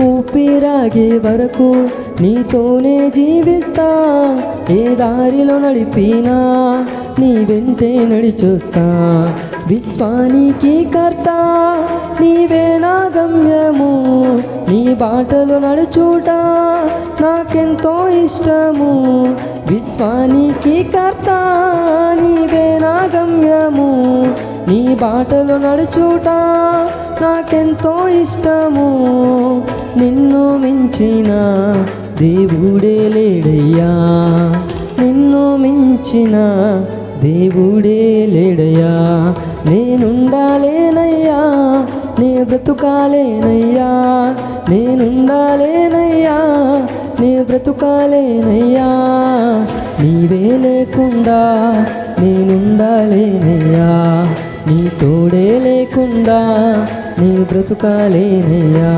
ఊపిరాగే వరకు నీతోనే జీవిస్తా, ఏ దారిలో నడిపినా నీ వెంటే నడిచొస్తా. విశ్వానికి కర్త నీవే నా గమ్యము, నీ బాటలో నడుచుట నాకెంతో ఇష్టము. విశ్వానికి కర్త నీవే నా గమ్యము, నీ బాటలో నడుచుట నాకెంతో ఇష్టము. నిన్ను మించిన దేవుడే లేడయ్యా, నిన్ను మించిన దేవుడే లేడయ్యా. నేనుండాలేనయ్యా, నే బ్రతుకాలేనయ్యా, నేనుండాలేనయ్యా, నే బ్రతుకాలేనయ్యా. నీవే లేకుండా నేనుండాలేనయ్యా, నీ తోడే లేకుండా నీ బ్రతుకాలేనయ్యా.